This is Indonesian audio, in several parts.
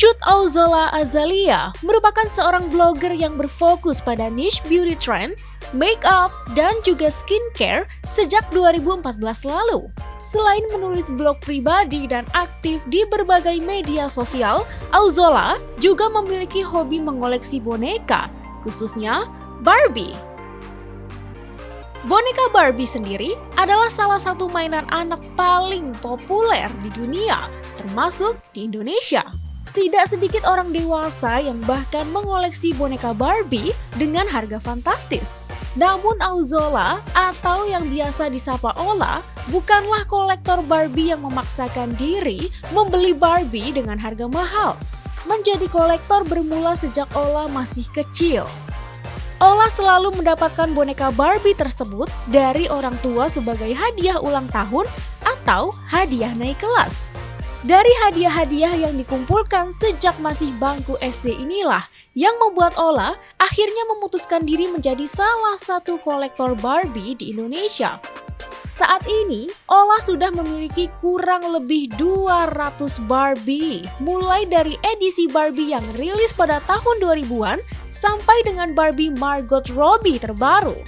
Cut Auzola Azalia merupakan seorang blogger yang berfokus pada niche beauty trend, makeup, dan juga skincare sejak 2014 lalu. Selain menulis blog pribadi dan aktif di berbagai media sosial, Auzola juga memiliki hobi mengoleksi boneka, khususnya Barbie. Boneka Barbie sendiri adalah salah satu mainan anak paling populer di dunia, termasuk di Indonesia. Tidak sedikit orang dewasa yang bahkan mengoleksi boneka Barbie dengan harga fantastis. Namun Auzola atau yang biasa disapa Ola bukanlah kolektor Barbie yang memaksakan diri membeli Barbie dengan harga mahal. Menjadi kolektor bermula sejak Ola masih kecil. Ola selalu mendapatkan boneka Barbie tersebut dari orang tua sebagai hadiah ulang tahun atau hadiah naik kelas. Dari hadiah-hadiah yang dikumpulkan sejak masih bangku SD inilah yang membuat Ola akhirnya memutuskan diri menjadi salah satu kolektor Barbie di Indonesia. Saat ini, Ola sudah memiliki kurang lebih 200 Barbie, mulai dari edisi Barbie yang rilis pada tahun 2000-an sampai dengan Barbie Margot Robbie terbaru.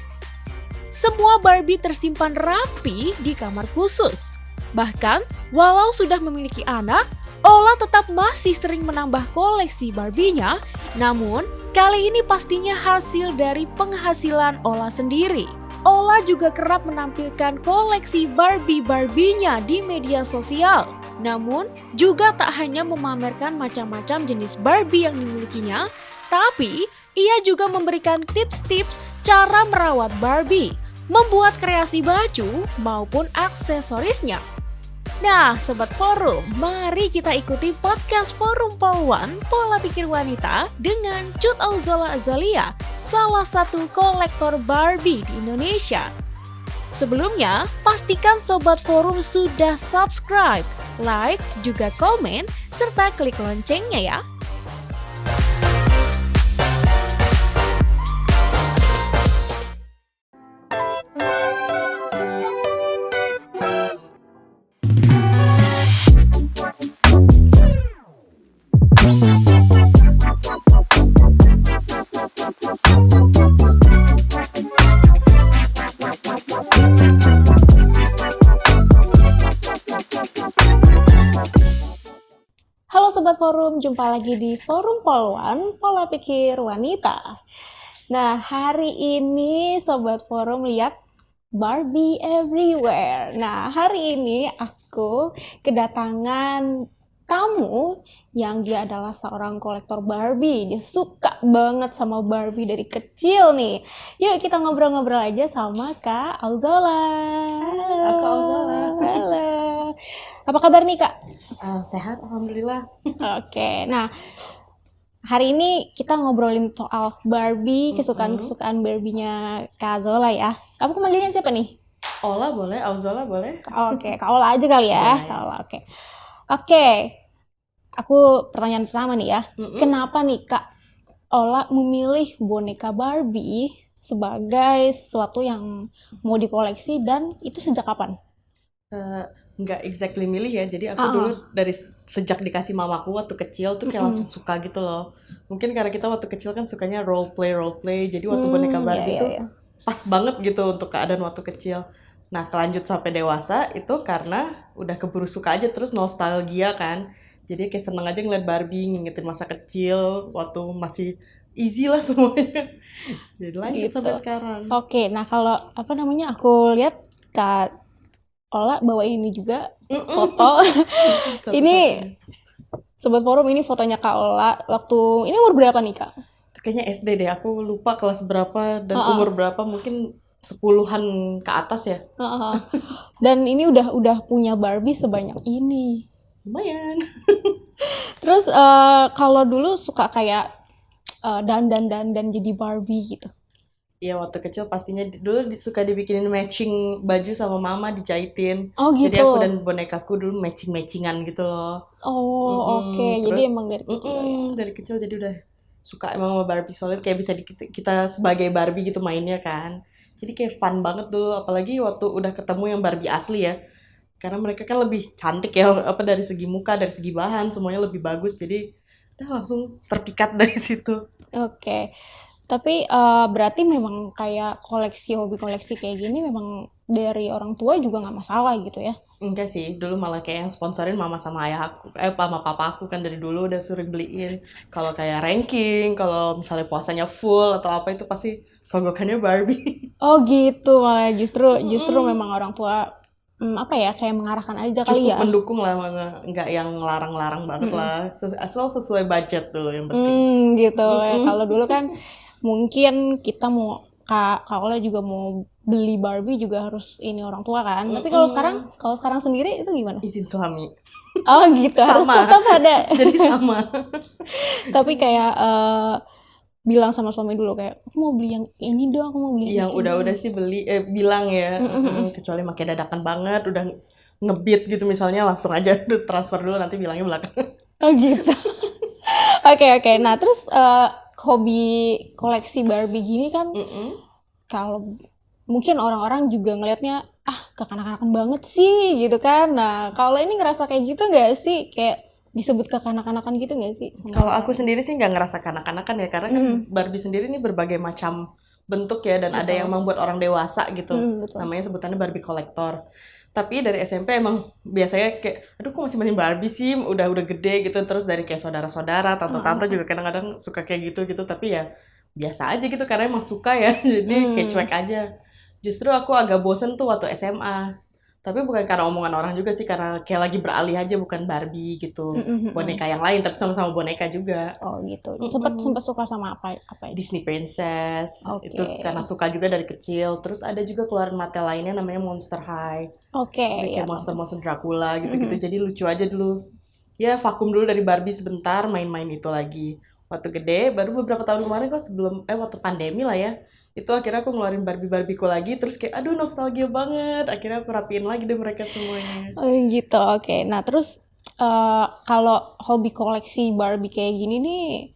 Semua Barbie tersimpan rapi di kamar khusus. Bahkan, walau sudah memiliki anak, Ola tetap masih sering menambah koleksi Barbie-nya, namun kali ini pastinya hasil dari penghasilan Ola sendiri. Ola juga kerap menampilkan koleksi Barbie-Nya di media sosial. Namun, juga tak hanya memamerkan macam-macam jenis Barbie yang dimilikinya, tapi ia juga memberikan tips-tips cara merawat Barbie, membuat kreasi baju maupun aksesorisnya. Nah, Sobat Forum, mari kita ikuti podcast Forum Poluan Pola Pikir Wanita dengan Cut Auzola Azalia, salah satu kolektor Barbie di Indonesia. Sebelumnya, pastikan Sobat Forum sudah subscribe, like, juga komen, serta klik loncengnya ya. Halo Sobat Forum, jumpa lagi di Forum Poluan Pola Pikir Wanita. Nah, hari ini Sobat Forum lihat Barbie everywhere. Nah, hari ini aku kedatangan tamu yang dia adalah seorang kolektor Barbie. Dia suka banget sama Barbie dari kecil nih. Yuk kita ngobrol-ngobrol aja sama Kak Auzola. Halo, aku Auzola. Halo. Apa kabar nih Kak? Sehat, alhamdulillah. Oke, nah hari ini kita ngobrolin soal Barbie, kesukaan-kesukaan Barbie-nya Kak Auzola ya. Kamu manggilnya siapa nih? Ola boleh, Auzola boleh. Oke, Kak Ola aja kali ya. Kak Ola, oke. Oke, aku pertanyaan pertama nih ya. Kenapa nih Kak Ola memilih boneka Barbie sebagai sesuatu yang mau dikoleksi dan itu sejak kapan? Nggak exactly milih ya, jadi aku dulu dari sejak dikasih mamaku waktu kecil tuh kayak langsung suka gitu loh. Mungkin karena kita waktu kecil kan sukanya role play, jadi waktu boneka Barbie tuh pas banget gitu untuk keadaan waktu kecil. Nah, kelanjut sampai dewasa itu karena udah keburu suka aja, terus nostalgia kan. Jadi kayak seneng aja ngeliat Barbie, ngingetin masa kecil waktu masih easy lah semuanya. Jadi lanjut Gitu. sampai sekarang. Oke, nah kalau aku lihat Kak Ola bawa ini juga foto. Ini Sobat Forum, ini fotonya Kak Ola waktu ini umur berapa nih Kak? Kayaknya SD deh, aku lupa kelas berapa dan umur berapa, mungkin 10-an ke atas ya. Dan ini udah punya Barbie sebanyak ini. Lumayan. Terus kalau dulu suka kayak dandan jadi Barbie gitu. Iya, waktu kecil pastinya dulu suka dibikinin matching baju sama mama, dijahitin. Oh gitu. Jadi aku dan bonekaku dulu matching-matchingan gitu loh. Oh oke. Jadi emang dari kecil ya. Dari kecil jadi udah suka emang sama Barbie, soalnya kayak bisa kita sebagai Barbie gitu mainnya kan. Jadi kayak fun banget dulu, apalagi waktu udah ketemu yang Barbie asli ya. Karena mereka kan lebih cantik ya, apa dari segi muka, dari segi bahan semuanya lebih bagus. Jadi langsung terpikat dari situ. Oke. Tapi berarti memang kayak hobi koleksi kayak gini memang dari orang tua juga nggak masalah gitu ya? Enggak sih, dulu malah kayak yang sponsorin mama sama ayah aku, sama papa aku kan dari dulu udah sering beliin. Kalau kayak ranking, kalau misalnya puasanya full atau apa itu pasti sogokannya Barbie. Oh gitu, malah justru memang orang tua apa ya, kayak mengarahkan aja kali Cukup ya. mendukung lah, mana nggak yang ngelarang-larang banget lah. Asal sesuai budget dulu yang penting. Gitu ya. Kalau dulu kan mungkin kita mau Kak Ola juga mau beli Barbie juga harus ini orang tua kan. Tapi kalau sekarang sendiri itu gimana? Izin suami. Oh gitu, harus Sama. tetap ada. Jadi sama. Tapi kayak bilang sama suami dulu kayak aku mau beli yang ini dong, aku mau beli Yang itu. udah sih bilang ya. Kecuali makin dadakan banget, udah ngebit gitu misalnya langsung aja transfer dulu nanti bilangnya belakang. Oh gitu. Oke. Nah terus hobi koleksi Barbie gini kan kalau mungkin orang-orang juga ngelihatnya kekanak-kanakan banget sih gitu kan. Nah kalau ini ngerasa kayak gitu nggak sih, kayak disebut kekanak-kanakan gitu nggak sih? Kalau aku sendiri sih nggak ngerasa kanak-kanakan ya, karena kan Barbie sendiri ini berbagai macam bentuk ya, dan ada yang emang buat orang dewasa gitu. Betul. Namanya sebutannya Barbie kolektor. Tapi dari SMP emang biasanya kayak, aduh kok masih main Barbie sih, udah gede gitu. Terus dari kayak saudara-saudara, tante-tante juga kadang-kadang suka kayak gitu. Tapi ya biasa aja gitu, karena emang suka ya. Jadi kayak cuek aja. Justru aku agak bosen tuh waktu SMA. Tapi bukan karena omongan orang juga sih, karena kayak lagi beralih aja, bukan Barbie gitu. Boneka yang lain, tapi sama-sama boneka juga. Oh gitu. Sempat suka sama apa ya? Disney Princess. Oke. Itu karena suka juga dari kecil. Terus ada juga keluaran mata lainnya namanya Monster High. Oke. Kayak monster-monster Dracula gitu-gitu. Jadi lucu aja dulu. Ya vakum dulu dari Barbie sebentar, main-main itu lagi. Waktu gede, baru beberapa tahun kemarin kok waktu pandemi lah ya. Itu akhirnya aku ngeluarin Barbie-Barbieku lagi, terus kayak aduh nostalgia banget. Akhirnya aku rapiin lagi deh mereka semuanya. Oh gitu, oke. Nah terus kalau hobi koleksi Barbie kayak gini nih,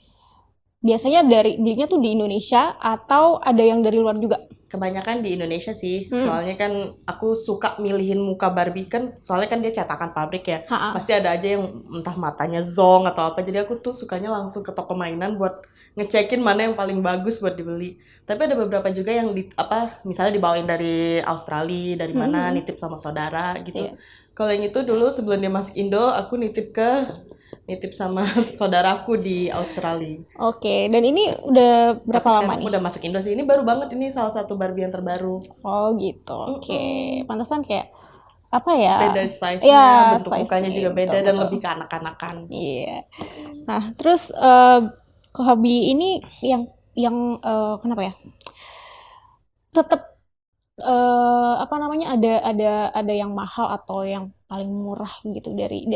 biasanya belinya tuh di Indonesia atau ada yang dari luar juga? Kebanyakan di Indonesia sih, soalnya kan aku suka milihin muka Barbie kan, soalnya kan dia cetakan pabrik ya. Pasti ada aja yang entah matanya zong atau apa, jadi aku tuh sukanya langsung ke toko mainan buat ngecekin mana yang paling bagus buat dibeli. Tapi ada beberapa juga yang misalnya dibawain dari Australia, dari mana, nitip sama saudara gitu. Kalau yang itu dulu sebelum dia masuk Indo, aku nitip sama saudaraku di Australia. Oke, dan ini udah berapa lama nih? Udah masuk Indo sih, ini baru banget, ini salah satu Barbie yang terbaru. Oh gitu, oke. Pantesan kayak apa ya? Beda size-nya, ya, bentuk mukanya juga beda, dan lebih ke anak-anakan. Iya. Nah, terus hobi ini yang kenapa ya? Tetap ada yang mahal atau yang paling murah gitu dari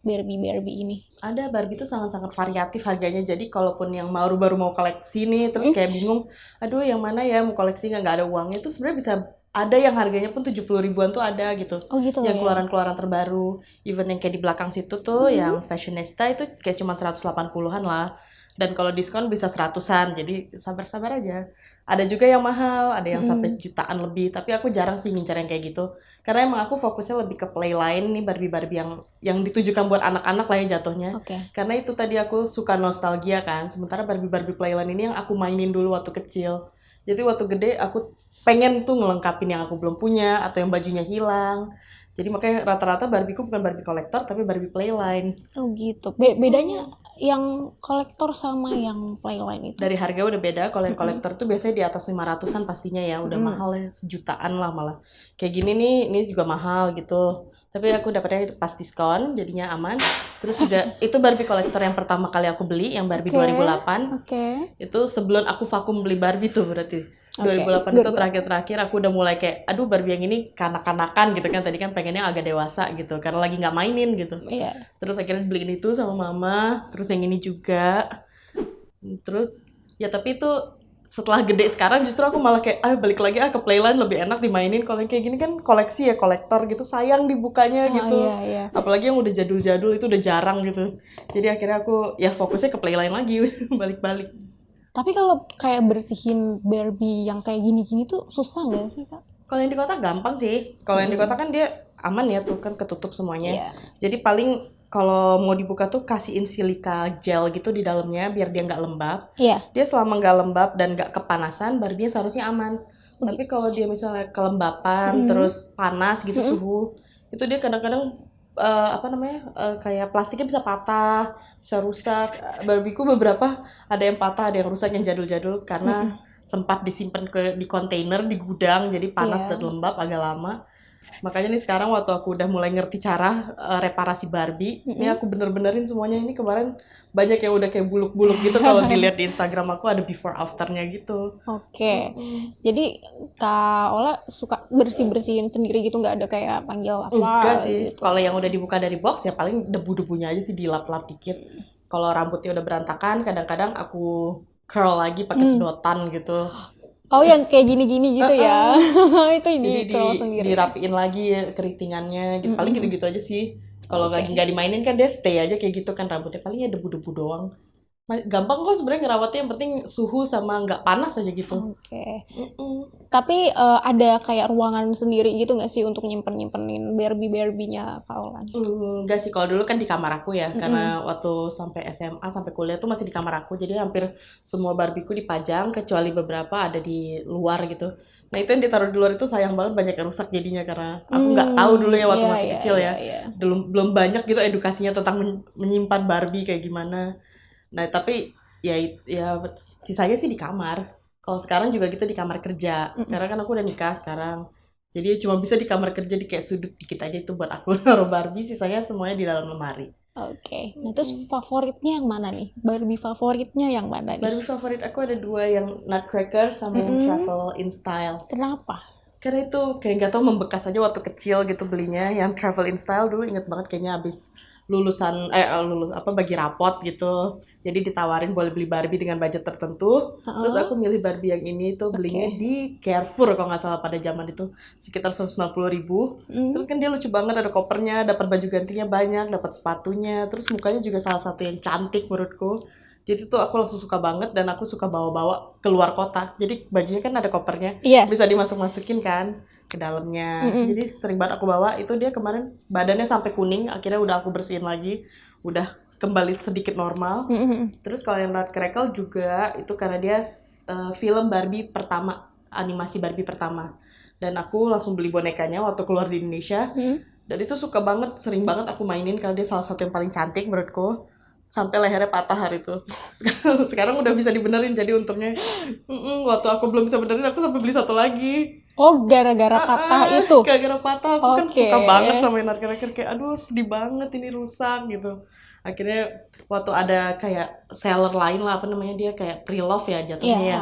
Barbie ini? Ada, Barbie itu sangat-sangat variatif harganya. Jadi kalaupun yang baru mau koleksi nih, terus kayak bingung, aduh yang mana ya mau koleksi nggak ada uangnya, itu sebenarnya bisa ada yang harganya pun 70 ribuan tuh ada gitu. Oh gitu Yang ya. keluaran-keluaran terbaru. Even yang kayak di belakang situ tuh, yang fashionista itu kayak cuma 180-an lah. Dan kalau diskon bisa 100-an, jadi sabar-sabar aja. Ada juga yang mahal, ada yang sampai sejutaan lebih, tapi aku jarang sih ngincar yang kayak gitu. Karena emang aku fokusnya lebih ke playline nih, Barbie-Barbie yang ditujukan buat anak-anak lah ya jatuhnya. Oke. Karena itu tadi aku suka nostalgia kan, sementara Barbie-Barbie playline ini yang aku mainin dulu waktu kecil. Jadi waktu gede aku pengen tuh ngelengkapin yang aku belum punya, atau yang bajunya hilang. Jadi makanya rata-rata Barbieku bukan Barbie kolektor, tapi Barbie playline. Oh gitu. Bedanya yang kolektor sama yang playline itu? Dari harga udah beda. Kalau yang kolektor tuh biasanya di atas 500-an pastinya ya, udah mahal ya, sejutaan lah malah. Kayak gini nih, ini juga mahal gitu. Tapi aku dapetnya pas diskon, jadinya aman. Terus juga itu Barbie kolektor yang pertama kali aku beli, yang Barbie 2008. Oke. Itu sebelum aku vakum beli Barbie tuh berarti. 2008 itu terakhir aku udah mulai kayak, aduh Barbie yang ini kanak-kanakan gitu kan. Tadi kan pengennya agak dewasa gitu, karena lagi nggak mainin gitu. Iya. Terus akhirnya beliin itu sama mama, terus yang ini juga. Terus ya tapi itu setelah gede sekarang justru aku malah kayak balik lagi ke playline lebih enak dimainin. Kalau yang kayak gini kan koleksi ya, kolektor gitu, sayang dibukanya gitu. Iya. Apalagi yang udah jadul-jadul itu udah jarang gitu. Jadi akhirnya aku ya fokusnya ke playline lagi, balik-balik. Tapi kalau kayak bersihin Barbie yang kayak gini-gini tuh susah nggak sih, Kak? Kalau yang di kota gampang sih. Kalau yang di kota kan dia aman ya tuh kan, ketutup semuanya. Iya. Jadi paling kalau mau dibuka tuh kasihin silika gel gitu di dalamnya biar dia nggak lembab. Iya. Dia selama nggak lembab dan nggak kepanasan, Barbie seharusnya aman. Tapi kalau dia misalnya kelembapan, terus panas gitu suhu, itu dia kadang-kadang kayak plastiknya bisa patah, bisa rusak. Barbieku beberapa ada yang patah, ada yang rusak, yang jadul-jadul karena sempat disimpan di kontainer di gudang, jadi panas dan lembab agak lama. Makanya nih sekarang waktu aku udah mulai ngerti cara reparasi Barbie, ini aku bener-benerin semuanya. Ini kemarin banyak yang udah kayak buluk-buluk gitu kalau dilihat di Instagram aku ada before afternya gitu. Oke. Jadi Kak Ola suka bersih-bersihin sendiri gitu, nggak ada kayak panggil apa Enggak sih. gitu? Kalau yang udah dibuka dari box ya paling debu-debunya aja sih dilap-lap dikit. Kalau rambutnya udah berantakan, kadang-kadang aku curl lagi pakai sedotan gitu. Oh, yang kayak gini-gini gitu ya? Itu Jadi di curl sendiri. dirapiin lagi ya, keritingannya gitu. Paling gitu-gitu aja sih. Kalau lagi nggak dimainin kan dia stay aja kayak gitu kan rambutnya. Paling ya debu-debu doang. Gampang kok sebenarnya ngerawatnya, yang penting suhu sama nggak panas aja gitu. Oke. Tapi ada kayak ruangan sendiri gitu nggak sih untuk nyimpen-nyimpenin Barbie-Barbie-nya Kak Ola? Enggak sih, kalau dulu kan di kamar aku ya, karena waktu sampai SMA sampai kuliah tuh masih di kamar aku, jadi hampir semua Barbieku dipajang kecuali beberapa ada di luar gitu. Nah itu yang ditaruh di luar itu sayang banget banyak yang rusak jadinya karena aku nggak tahu dulu ya waktu masih kecil ya. Belum banyak gitu edukasinya tentang menyimpan Barbie kayak gimana. Nah tapi ya sisanya sih di kamar. Kalau sekarang juga gitu di kamar kerja. Karena kan aku udah nikah sekarang. Jadi cuma bisa di kamar kerja di kayak sudut dikit aja itu buat aku naruh Barbie, sisanya semuanya di dalam lemari. Oke. Nah terus favoritnya yang mana nih? Barbie favoritnya yang mana nih? Barbie favorit aku ada dua, yang Nutcracker sama yang Travel in Style. Kenapa? Karena itu kayak nggak tau membekas aja waktu kecil gitu belinya. Yang Travel in Style dulu inget banget kayaknya abis bagi rapot gitu. Jadi ditawarin boleh beli Barbie dengan budget tertentu. Terus aku milih Barbie yang ini tuh belinya di Carrefour kalau nggak salah pada zaman itu, sekitar 190.000. Terus kan dia lucu banget, ada kopernya, dapat baju gantinya banyak, dapat sepatunya, terus mukanya juga salah satu yang cantik menurutku. Jadi tuh aku langsung suka banget dan aku suka bawa-bawa keluar kota. Jadi bajunya kan ada kopernya, bisa dimasuk-masukin kan ke dalamnya. Jadi sering banget aku bawa. Itu dia kemarin badannya sampai kuning, akhirnya udah aku bersihin lagi, udah kembali sedikit normal. Terus kalau yang Nutcracker juga itu karena dia film Barbie pertama, animasi Barbie pertama. Dan aku langsung beli bonekanya waktu keluar di Indonesia. Dan itu suka banget, sering banget aku mainin karena dia salah satu yang paling cantik menurutku. Sampai lehernya patah hari itu. Sekarang udah bisa dibenerin, jadi untungnya waktu aku belum bisa benerin aku sampai beli satu lagi. Oh, gara-gara patah itu? Gara-gara patah, aku kan suka banget sama Nutcracker, kayak aduh sedih banget ini rusak gitu. Akhirnya waktu ada kayak seller lain lah, apa namanya, dia kayak pre-love ya jatuhnya ya.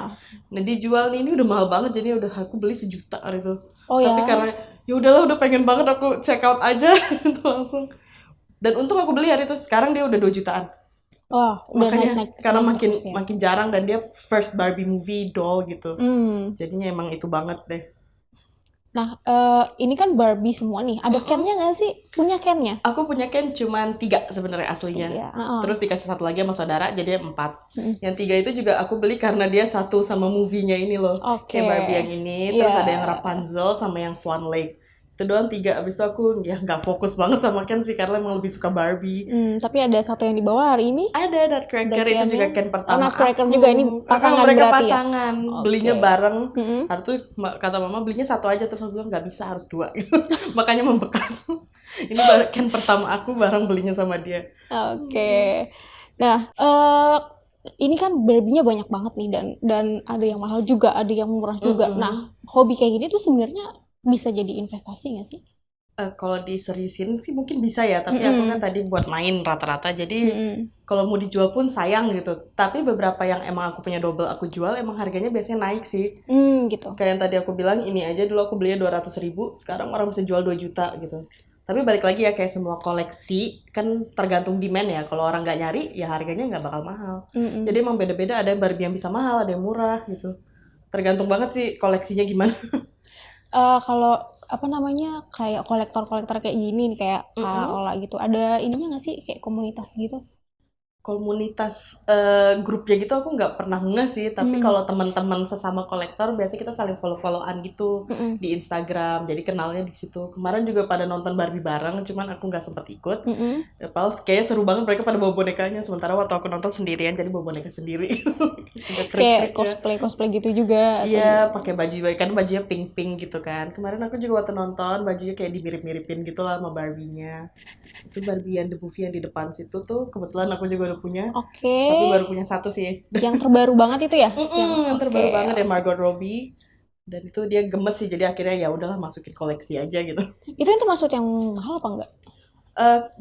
Nah dijual nih, ini udah mahal banget, jadi udah aku beli 1 juta hari itu. Tapi karena ya udahlah, udah pengen banget aku check out aja itu langsung. Dan untung aku beli hari itu, sekarang dia udah 2 jutaan. Makanya naik karena makin jarang dan dia first Barbie movie doll gitu. Jadinya emang itu banget deh. Nah, ini kan Barbie semua nih. Ada Ken-nya nggak sih? Punya Ken-nya? Aku punya Ken cuman 3 sebenarnya aslinya. Terus dikasih 1 lagi sama saudara, jadi 4. Yang 3 itu juga aku beli karena dia satu sama movie-nya ini loh. Kayak Barbie yang ini, terus ada yang Rapunzel sama yang Swan Lake. Itu doang 3. Abis itu aku ya nggak fokus banget sama Ken sih, karena emang lebih suka Barbie. Tapi ada satu yang dibawa hari ini. Ada Nutcracker, itu juga Ken pertama Nutcracker juga, ini pasangan mereka berarti pasangan ya? Belinya bareng. Harus tuh kata mama belinya 1 aja, terus aku bilang nggak bisa, harus 2 gitu. Makanya membekas. Ini Ken pertama aku bareng belinya sama dia. Nah, ini kan Barbie-nya banyak banget nih, dan ada yang mahal juga, ada yang murah juga. Nah, hobi kayak gini tuh sebenarnya bisa jadi investasi nggak sih? Kalau diseriusin sih mungkin bisa ya, tapi aku kan tadi buat main rata-rata, jadi kalau mau dijual pun sayang gitu. Tapi beberapa yang emang aku punya double aku jual, emang harganya biasanya naik sih. Gitu. Kayak yang tadi aku bilang, ini aja dulu aku belinya 200.000, sekarang orang bisa jual 2 juta gitu. Tapi balik lagi ya, kayak semua koleksi kan tergantung demand ya. Kalau orang nggak nyari, ya harganya nggak bakal mahal. Jadi emang beda-beda, ada Barbie yang bisa mahal, ada yang murah gitu. Tergantung banget sih koleksinya gimana. Kalau kayak kolektor kayak gini nih, kayak Kak Ola gitu, ada ininya nggak sih kayak komunitas gitu? komunitas grupnya gitu aku nggak pernah nge sih, tapi kalau teman-teman sesama kolektor biasanya kita saling follow-followan gitu di Instagram, jadi kenalnya di situ. Kemarin juga pada nonton Barbie bareng, cuman aku nggak sempet ikut. Ya, padahal kayaknya seru banget, mereka pada bawa bonekanya, sementara waktu aku nonton sendirian jadi bawa boneka sendiri. Kayak cosplay gitu juga. Iya, pakai baju, kan bajunya pink gitu kan. Kemarin aku juga waktu nonton bajunya kayak dimirip-miripin gitu lah sama Barbie-nya. Itu Barbie yang the movie yang di depan situ tuh kebetulan aku juga udah punya. Oke. Tapi baru punya satu sih. Yang terbaru banget itu ya? Yang terbaru banget ya, Margot Robbie. Dan itu dia gemes sih, jadi akhirnya ya udahlah masukin koleksi aja gitu. Itu yang termasuk yang mahal apa enggak?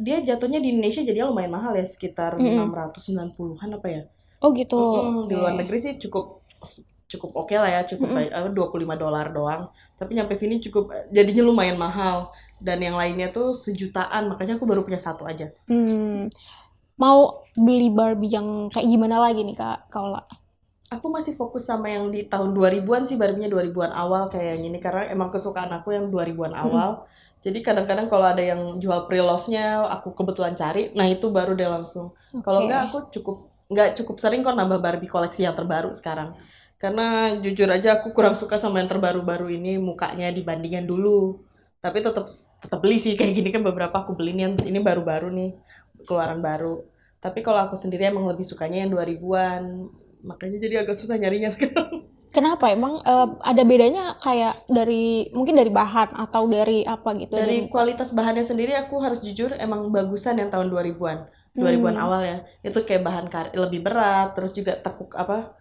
Dia jatuhnya di Indonesia jadi lumayan mahal ya, sekitar 690-an apa ya. Oh gitu. Di luar negeri sih cukup oke lah ya, cukup $25 doang. Tapi nyampe sini cukup, jadinya lumayan mahal. Dan yang lainnya tuh sejutaan, makanya aku baru punya satu aja. Mau beli Barbie yang kayak gimana lagi nih Kak Kaula? Aku masih fokus sama yang di tahun 2000-an sih, Barbie-nya 2000-an awal kayak gini, karena emang kesukaan aku yang 2000-an awal. Jadi kadang-kadang kalau ada yang jual pre-love-nya, aku kebetulan cari, nah itu baru deh langsung. Kalau enggak, aku nggak cukup sering kok nambah Barbie koleksi yang terbaru sekarang. Karena jujur aja aku kurang suka sama yang terbaru-baru ini mukanya dibandingin dulu. Tapi tetap beli sih, kayak gini kan beberapa aku beli nih, ini baru-baru nih, keluaran baru. Tapi kalau aku sendiri emang lebih sukanya yang 2000-an. Makanya jadi agak susah nyarinya sekarang. Kenapa emang ada bedanya kayak mungkin dari bahan atau dari apa gitu? Dari kualitas bahannya sendiri aku harus jujur emang bagusan yang tahun 2000-an. 2000-an awal ya. Itu kayak bahan lebih berat, terus juga tekuk apa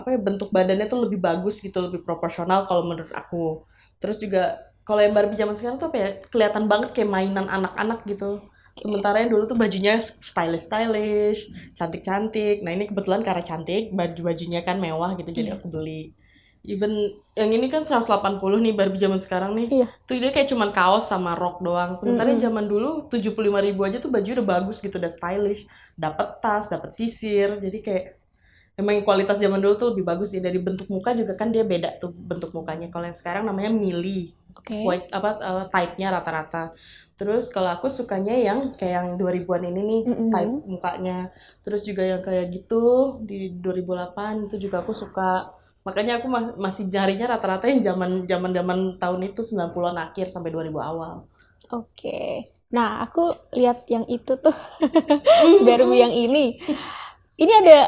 ya, bentuk badannya tuh lebih bagus gitu, lebih proporsional kalau menurut aku. Terus juga kalau yang Barbie zaman sekarang tuh apa ya, kelihatan banget kayak mainan anak-anak gitu. Sementara yang dulu tuh bajunya stylish, cantik-cantik. Nah ini kebetulan karena cantik, baju-bajunya kan mewah gitu, jadi aku beli. Even yang ini kan 180 nih Barbie zaman sekarang nih. Tuh dia kayak cuman kaos sama rok doang. Sementara yang zaman dulu 75.000 aja tuh baju udah bagus gitu, udah stylish. Dapat tas, dapat sisir. Jadi kayak emang kualitas zaman dulu tuh lebih bagus sih. Dari bentuk muka juga kan dia beda tuh bentuk mukanya. Kalau yang sekarang namanya mili. Voice type-nya rata-rata. Terus kalau aku sukanya yang kayak yang 2000-an ini nih, type mukanya. Terus juga yang kayak gitu di 2008 itu juga aku suka. Makanya aku masih nyarinya rata-rata yang zaman tahun itu 90-an akhir sampai 2000 awal. Oke. Nah, aku lihat yang itu tuh Barbie yang ini. Ini ada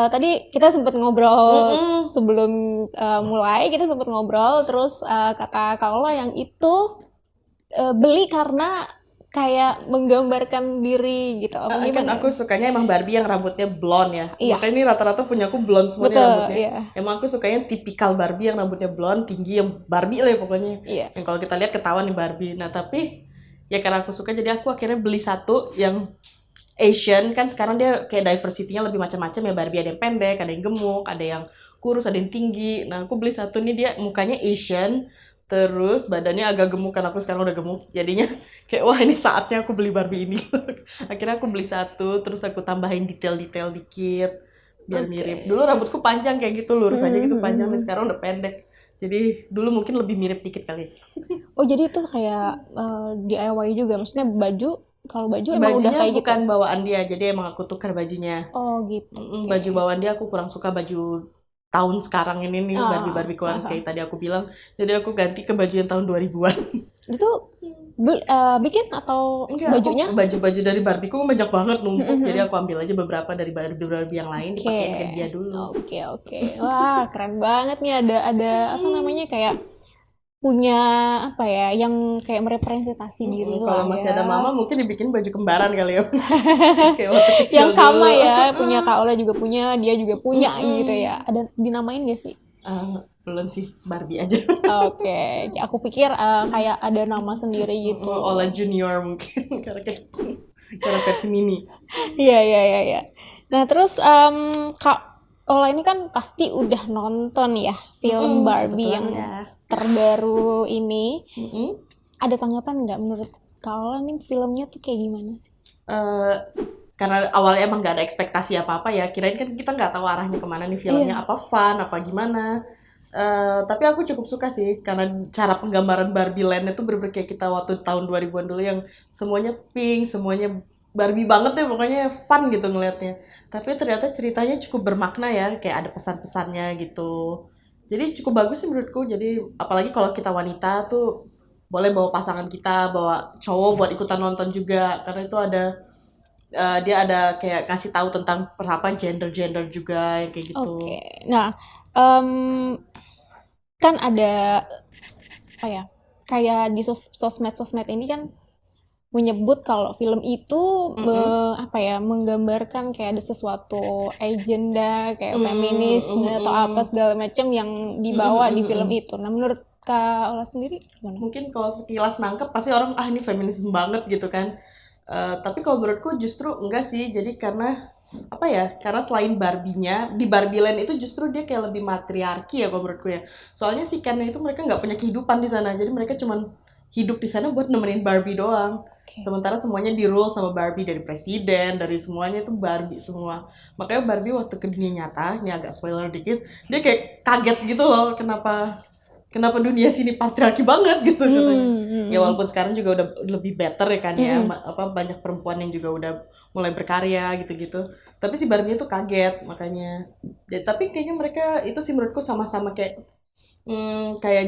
tadi kita sempat ngobrol sebelum mulai, kita sempat ngobrol terus kata Kaula yang itu beli karena kayak menggambarkan diri gitu. Kan aku sukanya emang Barbie yang rambutnya blonde ya. Makanya ini rata-rata punya aku blonde semuanya rambutnya. Iya. Emang aku sukanya tipikal Barbie yang rambutnya blonde, tinggi, yang Barbie lah ya pokoknya. Yang kalau kita lihat ketahuan nih Barbie. Nah tapi ya karena aku suka jadi aku akhirnya beli satu yang Asian. Kan sekarang dia kayak diversity-nya lebih macam-macam ya, Barbie ada yang pendek, ada yang gemuk, ada yang kurus, ada yang tinggi. Nah aku beli satu nih, dia mukanya Asian, terus badannya agak gemuk, kan aku sekarang udah gemuk, jadinya kayak wah ini saatnya aku beli Barbie ini. Akhirnya aku beli satu, terus aku tambahin detail-detail dikit biar mirip. Dulu rambutku panjang kayak gitu, lurus aja gitu panjang, nih sekarang udah pendek. Jadi dulu mungkin lebih mirip dikit kali. Oh jadi itu kayak DIY juga, maksudnya kalau baju emang udah kayak gitu? Bukan bawaan dia, jadi emang aku tukar bajunya. Oh gitu. Baju bawaan dia aku kurang suka baju tahun sekarang ini nih, Barbie keluaran kayak tadi aku bilang. Jadi aku ganti ke baju yang tahun 2000-an. Itu bikin atau bajunya? Baju-baju dari Barbie ku banyak banget numpuk, jadi aku ambil aja beberapa dari Barbie yang lain, dipakein ke dia dulu. Oke. Wah, keren banget nih, ada apa namanya, kayak punya apa ya, yang kayak merepresentasi diri Kalau lah masih ya. ada mama mungkin dibikin baju kembaran kali ya. Kayak waktu kecil yang sama dulu. Ya, punya Kak Ola juga punya, dia juga punya gitu ya. Ada dinamain gak sih? Belum sih, Barbie aja. Oke, aku pikir kayak ada nama sendiri gitu. Ola Junior mungkin, karena versi mini. Iya. Nah terus Kak Ola ini kan pasti udah nonton ya film Barbie yang terbaru ini. Ada tanggapan nggak menurut Kak Ola nih filmnya tuh kayak gimana sih? Karena awalnya emang nggak ada ekspektasi apa-apa ya, kirain kan kita nggak tahu arahnya kemana nih filmnya, apa fun, apa gimana. Tapi aku cukup suka sih, karena cara penggambaran Barbie Land itu bener-bener kayak kita waktu tahun 2000-an dulu yang semuanya pink, semuanya Barbie banget deh, pokoknya fun gitu ngelihatnya. Tapi ternyata ceritanya cukup bermakna ya, kayak ada pesan-pesannya gitu. Jadi cukup bagus sih menurutku. Jadi apalagi kalau kita wanita tuh boleh bawa pasangan kita, bawa cowok buat ikutan nonton juga, karena itu ada dia ada kayak kasih tahu tentang apa gender juga yang kayak gitu. Oke. Nah, em, kan ada apa ya? Kayak di sosmed ini kan menyebut kalau film itu apa ya, menggambarkan kayak ada sesuatu agenda kayak feminisme atau apa segala macam yang dibawa di film itu. Nah, menurut Kak Ola sendiri gimana? Mungkin kalau sekilas nangkep pasti orang ini feminisme banget gitu kan. Tapi kalau menurutku justru enggak sih. Jadi karena apa ya? Karena selain Barbie-nya, di Barbie Land itu justru dia kayak lebih matriarki ya kalau menurutku ya. Soalnya si Ken itu mereka nggak punya kehidupan di sana. Jadi mereka cuman hidup di sana buat nemenin Barbie doang. Oke. Sementara semuanya di rule sama Barbie, dari presiden, dari semuanya itu Barbie semua. Makanya Barbie waktu ke dunia nyata, ini agak spoiler dikit, dia kayak kaget gitu loh, kenapa dunia sini patriarki banget gitu katanya. Ya walaupun sekarang juga udah lebih better ya kan ya, banyak perempuan yang juga udah mulai berkarya gitu-gitu. Tapi si Barbie itu kaget makanya. Tapi kayaknya mereka itu sih menurutku sama-sama kayak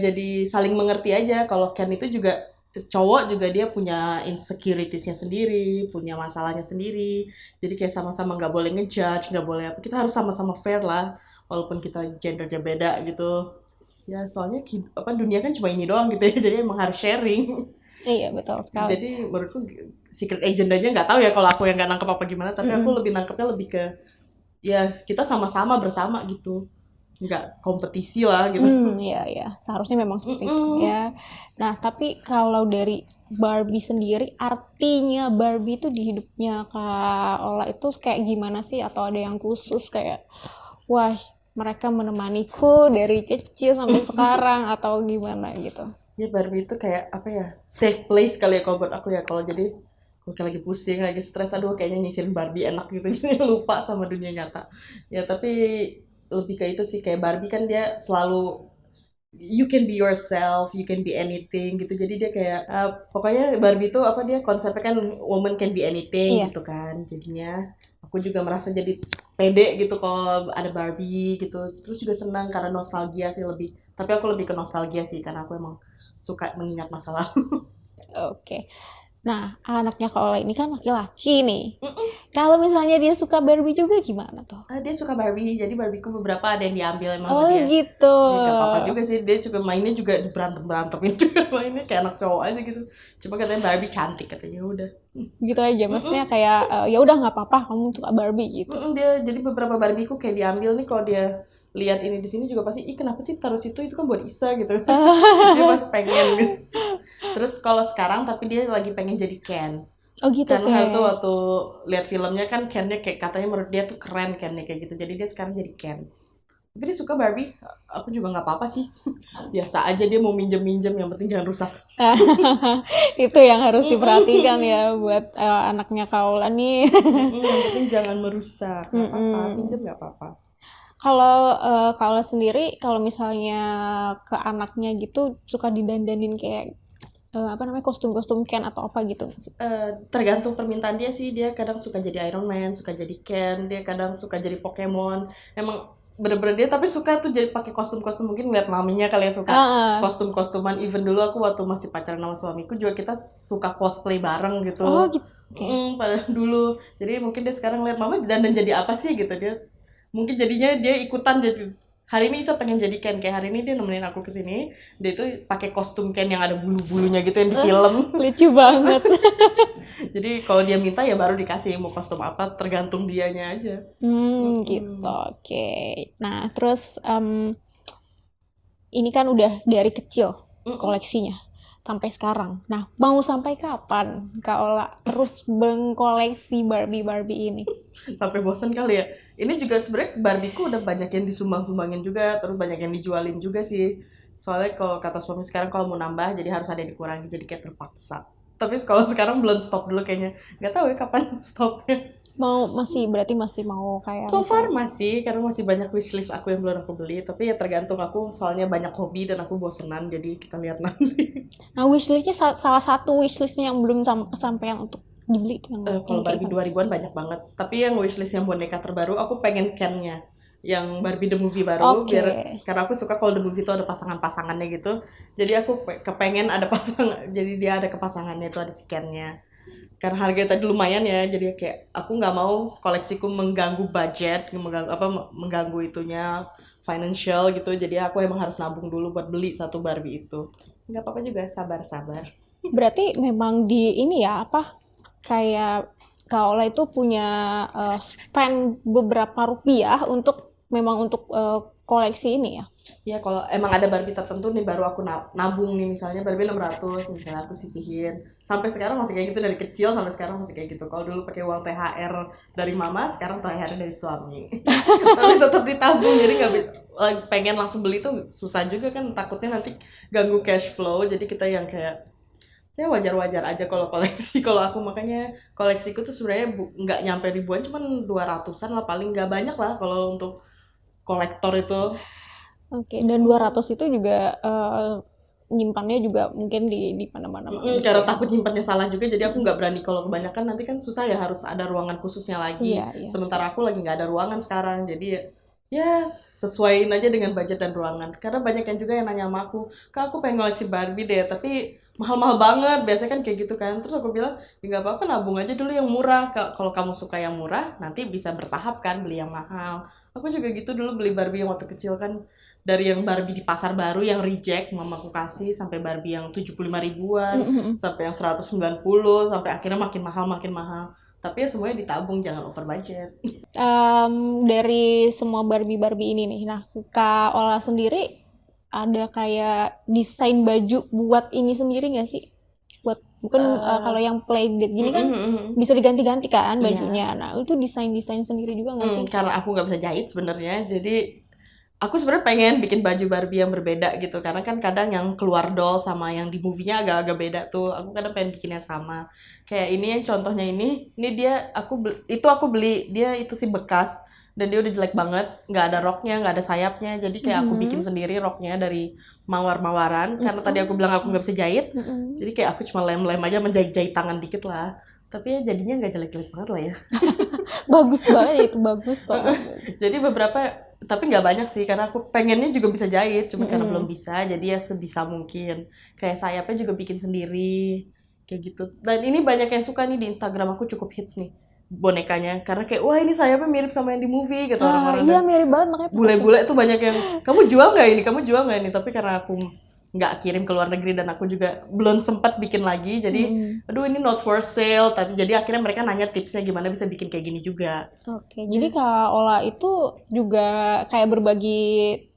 jadi saling mengerti aja. Kalau Ken itu juga cowok juga dia punya insecuritiesnya sendiri, punya masalahnya sendiri. Jadi kayak sama-sama nggak boleh ngejudge, nggak boleh apa. Kita harus sama-sama fair lah, walaupun kita gendernya beda gitu. Ya soalnya dunia kan cuma ini doang gitu ya. Jadi emang harus sharing. Iya, betul sekali. Jadi menurutku secret agendanya nggak tahu ya kalau aku yang nggak nangkep apa gimana. Tapi aku lebih nangkepnya lebih ke ya kita sama-sama bersama gitu. Nggak kompetisi lah gitu. Iya, seharusnya memang seperti itu ya. Nah, tapi kalau dari Barbie sendiri, artinya Barbie itu di hidupnya Kak Ola itu kayak gimana sih? Atau ada yang khusus kayak, wah mereka menemaniku dari kecil sampai sekarang atau gimana gitu? Ya Barbie itu kayak apa ya, safe place kali ya kalau buat aku ya. Kalau jadi gue kayak lagi pusing, lagi stres, aduh kayaknya nyisirin Barbie enak gitu. Jadi lupa sama dunia nyata. Ya tapi lebih ke itu sih, kayak Barbie kan dia selalu you can be yourself, you can be anything gitu. Jadi dia kayak pokoknya Barbie itu apa, dia konsepnya kan woman can be anything gitu kan. Jadinya aku juga merasa jadi pede gitu kalau ada Barbie gitu. Terus juga senang karena nostalgia sih lebih. Tapi aku lebih ke nostalgia sih karena aku emang suka mengingat masa lalu. Oke. Nah, anaknya Kak Ola ini kan laki-laki nih. Kalau misalnya dia suka Barbie juga gimana tuh? Dia suka Barbie, jadi Barbieku beberapa ada yang diambil emang Oh sama dia. gitu. Ya gak apa-apa juga sih, dia juga mainnya juga berantem-berantemin juga, mainnya kayak anak cowok aja gitu. Cuma katanya Barbie cantik katanya, udah. Gitu aja, maksudnya kayak ya udah nggak apa-apa kamu suka Barbie gitu. Dia jadi beberapa Barbieku kayak diambil nih, kalau dia lihat ini di sini juga pasti, ih kenapa sih taruh situ, itu kan buat Isa gitu. Dia pasti pengen gitu. Terus kalau sekarang tapi dia lagi pengen jadi Ken. Oh gitu. Karena itu waktu lihat filmnya kan Ken-nya kayak katanya menurut dia tuh keren Ken-nya kayak gitu. Jadi dia sekarang jadi Ken. Tapi dia suka Barbie, aku juga nggak apa-apa sih. Biasa aja, dia mau minjem-minjem, yang penting jangan rusak. Itu yang harus diperhatikan ya buat anaknya Kak Ola nih. Yang penting jangan merusak, nggak apa-apa, pinjem nggak apa-apa. Kalau Kak Ola sendiri, kalau misalnya ke anaknya gitu suka didandanin kayak kostum-kostum Ken atau apa gitu? Tergantung permintaan dia sih. Dia kadang suka jadi Iron Man, suka jadi Ken, dia kadang suka jadi Pokemon. Emang bener-bener dia tapi suka tuh jadi pakai kostum-kostum. Mungkin lihat maminya kali ya suka kostum-kostuman. Even dulu aku waktu masih pacaran sama suamiku juga kita suka cosplay bareng gitu. Oh gitu. Pada dulu. Jadi mungkin dia sekarang lihat mama dandan jadi apa sih gitu, dia mungkin jadinya dia ikutan. Jadi hari ini Isa pengen jadi Ken, kayak hari ini dia nemenin aku kesini, dia itu pakai kostum Ken yang ada bulu-bulunya gitu yang di film. Lucu banget. Jadi kalau dia minta ya baru dikasih, mau kostum apa tergantung dianya aja. Gitu. Oke. Nah terus ini kan udah dari kecil koleksinya sampai sekarang. Nah, mau sampai kapan Kak Ola terus mengkoleksi Barbie ini? Sampai bosan kali ya. Ini juga sebenarnya Barbieku udah banyak yang disumbang-sumbangin juga, terus banyak yang dijualin juga sih. Soalnya kalau kata suami sekarang kalau mau nambah jadi harus ada yang dikurangi, jadi kayak terpaksa. Tapi kalau sekarang belum stop dulu kayaknya. Nggak tahu ya kapan stopnya. Berarti masih mau kayak So far masih, karena masih banyak wishlist aku yang belum aku beli. Tapi ya tergantung aku, soalnya banyak hobi dan aku bosenan, jadi kita lihat nanti. Nah, wishlistnya salah satu wishlistnya yang belum kesampaian untuk dibeli tuh yang Kalau kayak Barbie apa? 2000-an banyak banget. Tapi yang wishlist yang boneka terbaru, aku pengen Ken-nya. Yang Barbie The Movie baru, Oke. karena aku suka kalau The Movie itu ada pasangan-pasangannya gitu. Jadi aku kepengen ada pasangan, jadi dia ada kepasangannya itu, ada si Ken-nya. Karena harganya tadi lumayan ya, jadi kayak aku nggak mau koleksiku mengganggu budget, mengganggu itunya financial gitu. Jadi aku emang harus nabung dulu buat beli satu Barbie itu. Nggak apa-apa juga, sabar-sabar. Berarti memang di ini ya apa kayak Kak Ola itu punya spend beberapa rupiah untuk memang untuk koleksi ini ya. Ya kalau emang ada Barbie tertentu nih baru aku nabung nih, misalnya Barbie 600 misalnya aku sisihin. Sampai sekarang masih kayak gitu, dari kecil sampai sekarang masih kayak gitu. Kalau dulu pakai uang THR dari mama, sekarang THR dari suami. Tapi tetap ditabung, jadi nggak pengen langsung beli tuh susah juga kan, takutnya nanti ganggu cash flow. Jadi kita yang kayak ya wajar-wajar aja kalau koleksi. Kalau aku makanya koleksiku tuh sebenarnya nggak nyampe ribuan, cuman 200-an lah paling, nggak banyak lah kalau untuk kolektor itu. Oke, dan 200 itu juga nyimpannya juga mungkin di mana-mana banget Karena ya. takut nyimpannya salah juga, jadi aku nggak berani. Kalau kebanyakan nanti kan susah ya, harus ada ruangan khususnya lagi. Iya, iya. Sementara aku lagi nggak ada ruangan sekarang, jadi ya sesuaiin aja dengan budget dan ruangan. Karena banyak yang juga yang nanya sama aku, Kak aku pengen ngoleksi Barbie deh, tapi mahal-mahal banget. Biasanya kan kayak gitu kan. Terus aku bilang, ya nggak apa-apa, nabung aja dulu yang murah. Kalau kamu suka yang murah, nanti bisa bertahap kan beli yang mahal. Aku juga gitu dulu beli Barbie yang waktu kecil kan. Dari yang Barbie di pasar baru yang reject mamaku kasih, sampai Barbie yang 75 ribuan, sampai yang 190, sampai akhirnya makin mahal. Tapi ya semuanya ditabung, jangan over budget. Dari semua Barbie-Barbie ini nih, nah Kak Ola sendiri ada kayak desain baju buat ini sendiri nggak sih? Buat bukan kalau yang playdate gini kan bisa diganti-ganti kan bajunya. Nah itu desain-desain sendiri juga nggak sih? Karena aku nggak bisa jahit sebenarnya, jadi aku sebenarnya pengen bikin baju Barbie yang berbeda gitu, karena kan kadang yang keluar doll sama yang di movie-nya agak-agak beda tuh. Aku kadang pengen bikinnya sama. Kayak ini yang contohnya ini dia aku beli dia itu sih bekas, dan dia udah jelek banget, nggak ada roknya, nggak ada sayapnya. Jadi kayak aku bikin sendiri roknya dari mawar-mawaran, karena tadi aku bilang aku nggak bisa jahit. Jadi kayak aku cuma lem-lem aja, menjahit-jahit tangan dikit lah. Tapi ya jadinya nggak jelek-jelek banget lah ya. Bagus banget ya, itu bagus kok. Jadi beberapa, tapi nggak banyak sih, karena aku pengennya juga bisa jahit, cuma karena belum bisa, jadi ya sebisa mungkin. Kayak sayapnya juga bikin sendiri, kayak gitu. Dan ini banyak yang suka nih, di Instagram aku cukup hits nih bonekanya, karena kayak wah ini sayapnya mirip sama yang di movie gitu orang-orang. Iya Dan mirip banget, makanya pas bule-bule tuh banyak yang kamu jual nggak ini, tapi karena aku nggak kirim ke luar negeri dan aku juga belum sempat bikin lagi, jadi aduh ini not for sale. Tapi jadi akhirnya mereka nanya tipsnya gimana bisa bikin kayak gini juga. Oke, jadi Kak Ola itu juga kayak berbagi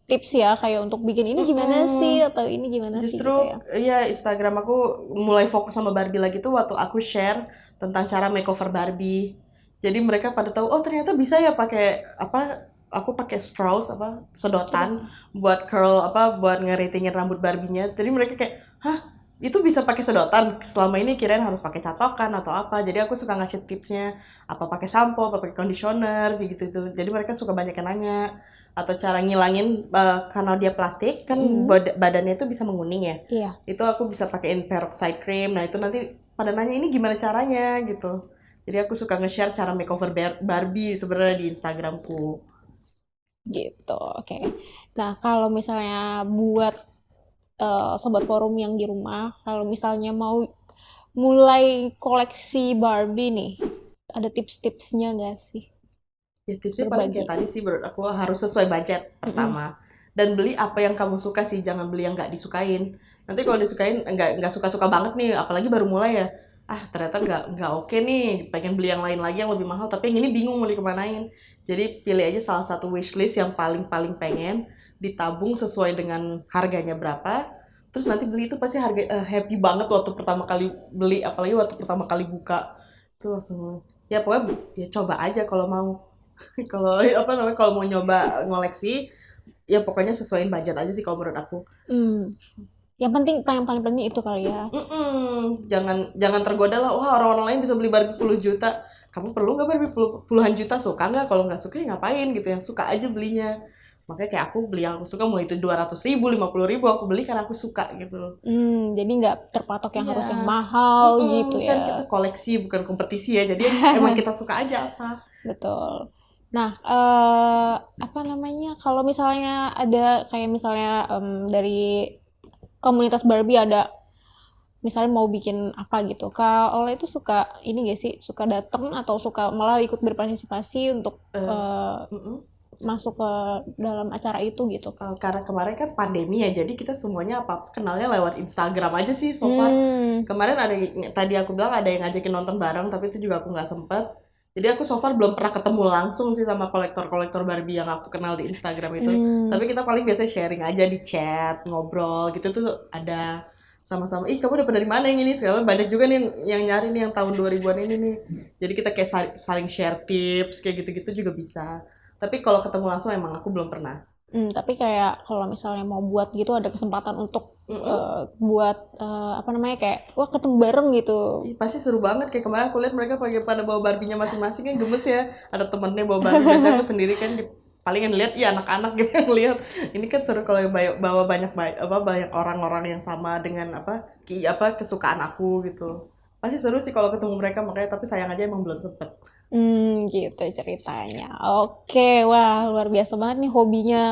tips ya, kayak untuk bikin ini gimana sih, atau ini gimana sih Justru gitu ya. ya Instagram aku mulai fokus sama Barbie lagi tuh waktu aku share tentang cara makeover Barbie. Jadi mereka pada tahu, oh ternyata bisa ya pakai apa, aku pakai straws sedotan buat curl buat ngeritingin rambut Barbie-nya. Jadi mereka kayak, hah itu bisa pakai sedotan? Selama ini kirain harus pakai catokan atau apa. Jadi aku suka ngasih tipsnya, apa pakai sampo, apa pakai conditioner kayak gitu. Jadi mereka suka banyak yang nanya. Atau cara ngilangin karena dia plastik kan, badannya itu bisa menguning ya. Iya. Itu aku bisa pakein peroxide cream. Nah itu nanti pada nanya ini gimana caranya gitu. Jadi aku suka nge-share cara makeover Barbie sebenarnya di Instagramku. Gitu, oke. Nah, kalau misalnya buat sobat forum yang di rumah, kalau misalnya mau mulai koleksi Barbie nih, ada tips-tipsnya nggak sih? Ya tipsnya paling kayak tadi sih, menurut aku harus sesuai budget pertama. Dan beli apa yang kamu suka sih, jangan beli yang nggak disukain. Nanti kalau disukain nggak suka-suka banget nih, apalagi baru mulai ya. Ternyata nggak oke nih, pengen beli yang lain lagi yang lebih mahal, tapi yang ini bingung mau dikemanain. Jadi pilih aja salah satu wishlist yang paling pengen, ditabung sesuai dengan harganya berapa. Terus nanti beli itu pasti happy banget waktu pertama kali beli, apalagi waktu pertama kali buka. Itu langsung ya pokoknya ya coba aja kalau mau. Kalau mau nyoba ngoleksi ya pokoknya sesuaiin budget aja sih kalau menurut aku. Yang paling penting itu kali ya. Jangan tergoda lah, wah orang-orang lain bisa beli Barbie puluhan juta, kamu perlu nggak Barbie puluhan juta? Suka nggak? Kalau nggak suka ya ngapain gitu, yang suka aja belinya. Makanya kayak aku beli yang aku suka, mau itu 200.000, 50.000, aku beli karena aku suka gitu. Jadi nggak terpatok yang Iya. harus yang mahal gitu Kan ya. kita koleksi bukan kompetisi ya, jadi emang kita suka aja apa. Betul. Nah, apa namanya, kalau misalnya ada kayak misalnya dari komunitas Barbie ada misalnya mau bikin apa gitu, Kak Ola itu suka ini gak sih, suka datang atau suka malah ikut berpartisipasi untuk Mm-mm. masuk ke dalam acara itu gitu? Karena kemarin kan pandemi ya, jadi kita semuanya apa kenalnya lewat Instagram aja sih so far. Kemarin tadi aku bilang ada yang ngajakin nonton bareng, tapi itu juga aku nggak sempet. Jadi aku so far belum pernah ketemu langsung sih sama kolektor-kolektor Barbie yang aku kenal di Instagram itu. Tapi kita paling biasa sharing aja di chat, ngobrol gitu tuh ada sama-sama. Ih, kamu dapat dari mana yang ini? Sekarang banyak juga nih yang nyari nih yang tahun 2000-an ini nih. Jadi kita kayak saling share tips kayak gitu-gitu juga bisa. Tapi kalau ketemu langsung emang aku belum pernah. Tapi kayak kalau misalnya mau buat gitu ada kesempatan untuk buat apa namanya kayak wah ketemu bareng gitu. Ih, pasti seru banget. Kayak kemarin aku lihat mereka pada bawa Barbie-nya masing-masing kan gemes ya. Ada temennya bawa Barbie. Biasanya aku sendiri kan paling yang lihat iya anak-anak gitu yang lihat. Ini kan seru kalau yang bawa banyak orang-orang yang sama dengan kesukaan aku gitu. Pasti seru sih kalau ketemu mereka, makanya tapi sayang aja emang belum sempet. Gitu ceritanya. Oke, wah luar biasa banget nih hobinya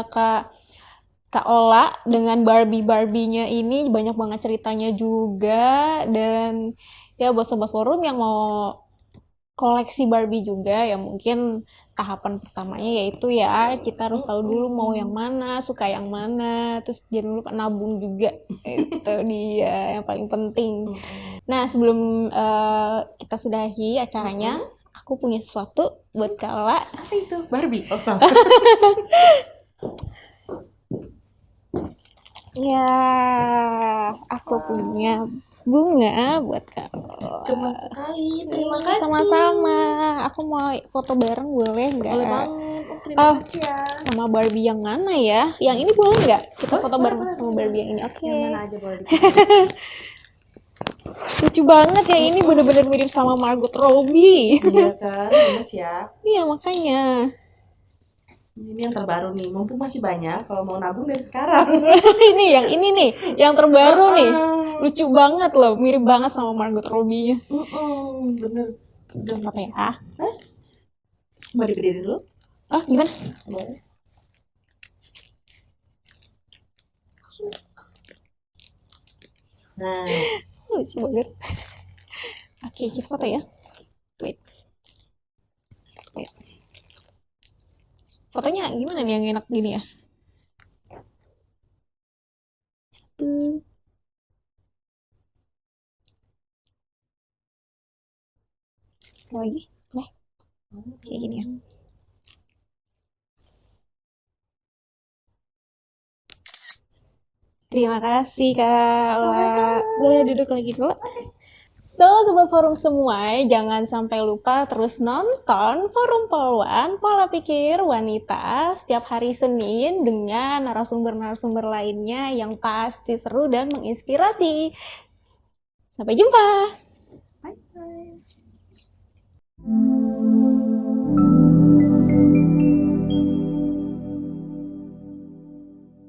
Kak Ola dengan Barbie-Barbinya ini, banyak banget ceritanya juga. Dan ya buat sobat forum yang mau koleksi Barbie juga ya, mungkin tahapan pertamanya yaitu ya kita harus tahu dulu mau yang mana, suka yang mana, terus jangan lupa nabung juga. Itu dia yang paling penting. Nah, sebelum kita sudahi acaranya, aku punya sesuatu buat Kak Ola. Apa itu? Barbie. Oh, bang. Ya, aku punya bunga buat Kak Ola. Gemas sekali. Terima kasih. Sama-sama. Aku mau foto bareng boleh nggak? Boleh banget. Oh, terima kasih ya. Sama Barbie yang mana ya? Yang ini boleh nggak? Kita foto bareng boleh, sama Barbie yang ini. Oke. Yang mana aja boleh. Lucu banget ya, ini bener-bener mirip sama Margot Robbie. Iya kan, gemes ya. Iya, makanya. Ini yang terbaru nih, mumpung masih banyak. Kalau mau nabung dari sekarang. ini nih, yang terbaru nih. Lucu banget loh, mirip banget sama Margot Robbie-nya. Bener. Udah foto ya? Mau digedein dulu? Ah, gimana? Boleh. Nah, Lucu banget. Oke, kita foto ya. Wait. Fotonya gimana nih yang enak gini ya? Satu. Sekali lagi. Nah, kayak gini ya. Terima kasih Kak Ola. Boleh duduk lagi dulu? So, sobat forum semua, jangan sampai lupa terus nonton Forum Poluan Pola Pikir Wanita setiap hari Senin dengan narasumber-narasumber lainnya yang pasti seru dan menginspirasi. Sampai jumpa!